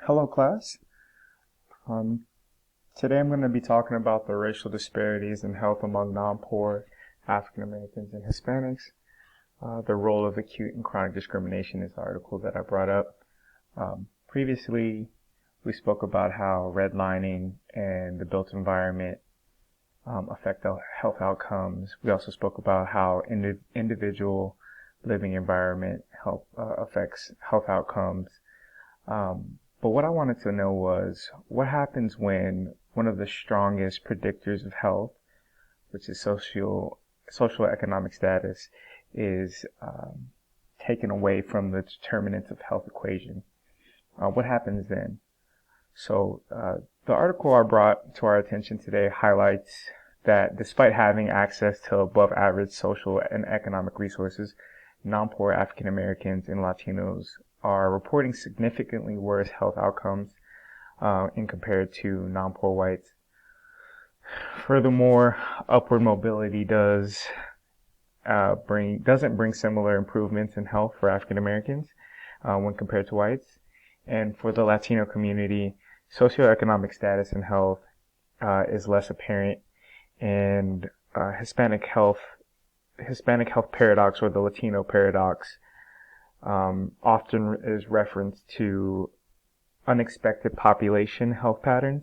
Hello, class. Um, Today I'm going to be talking about the racial disparities in health among non-poor African Americans and Hispanics. The role of acute and chronic discrimination is the article that I brought up. Previously, we spoke about how redlining and the built environment affect the health outcomes. We also spoke about how individual living environment affects health outcomes. But what I wanted to know was what happens when one of the strongest predictors of health, which is social economic status, is taken away from the determinants of health equation. What happens then? So the article I brought to our attention today highlights that despite having access to above average social and economic resources, non-poor African Americans and Latinos are reporting significantly worse health outcomes in compared to non-poor whites. Furthermore, upward mobility doesn't bring similar improvements in health for African Americans when compared to whites. And for the Latino community, socioeconomic status and health is less apparent, and Hispanic health paradox, or the Latino paradox, often is referenced to unexpected population health patterns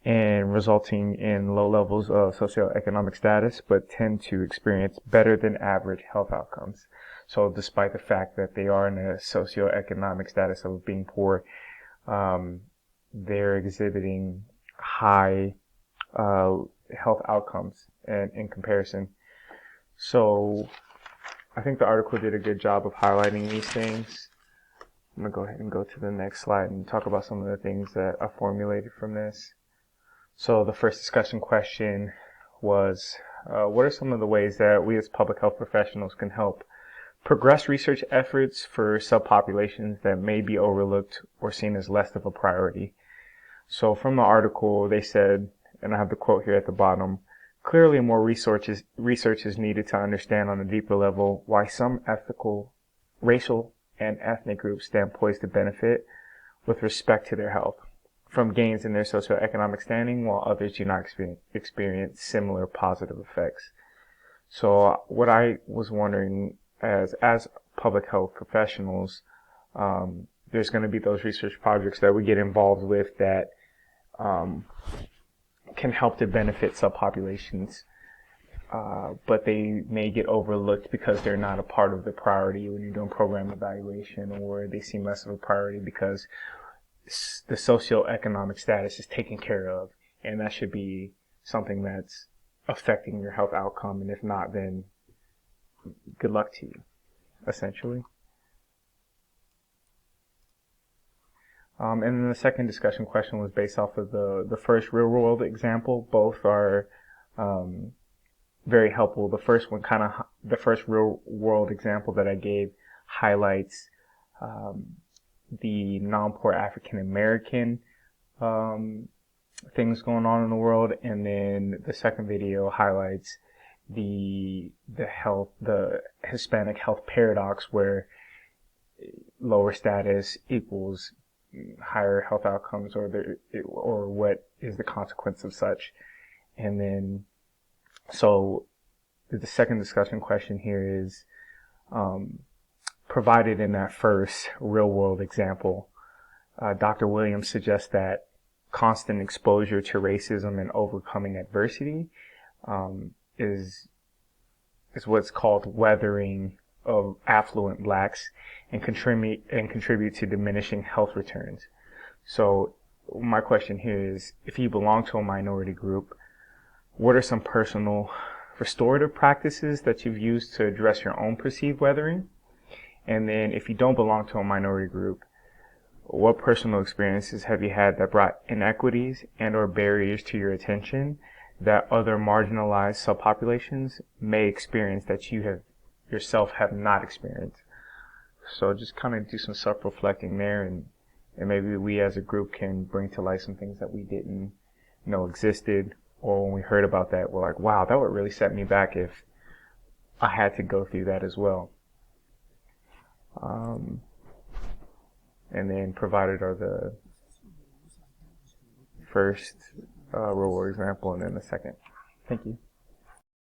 and resulting in low levels of socioeconomic status, but tend to experience better than average health outcomes. So despite the fact that they are in a socioeconomic status of being poor, they're exhibiting high health outcomes in comparison. So I think the article did a good job of highlighting these things. I'm going to go ahead and go to the next slide and talk about some of the things that I formulated from this. So the first discussion question was, what are some of the ways that we as public health professionals can help progress research efforts for subpopulations that may be overlooked or seen as less of a priority? So from the article, they said, and I have the quote here at the bottom, clearly more research is needed to understand on a deeper level why some ethical, racial, and ethnic groups stand poised to benefit with respect to their health from gains in their socioeconomic standing, while others do not experience similar positive effects. So what I was wondering, as public health professionals, there's going to be those research projects that we get involved with that can help to benefit subpopulations, but they may get overlooked because they're not a part of the priority when you're doing program evaluation, or they seem less of a priority because the socioeconomic status is taken care of, and that should be something that's affecting your health outcome, and if not, then good luck to you, essentially. And then the second discussion question was based off of the first real world example. Both are very helpful. The first real world example that I gave highlights the non-poor African American things going on in the world, and then the second video highlights the Hispanic health paradox, where lower status equals higher health outcomes, or what is the consequence of such. And then, so the second discussion question here is, provided in that first real world example, Dr. Williams suggests that constant exposure to racism and overcoming adversity is what's called weathering of affluent blacks, and contribute to diminishing health returns. So my question here is, if you belong to a minority group, what are some personal restorative practices that you've used to address your own perceived weathering? And then if you don't belong to a minority group, what personal experiences have you had that brought inequities and or barriers to your attention that other marginalized subpopulations may experience that you yourself have not experienced? So just kind of do some self-reflecting there, and maybe we as a group can bring to light some things that we didn't know existed, or when we heard about that, we're like, wow, that would really set me back if I had to go through that as well. And then provided are first real world example and then the second. Thank you.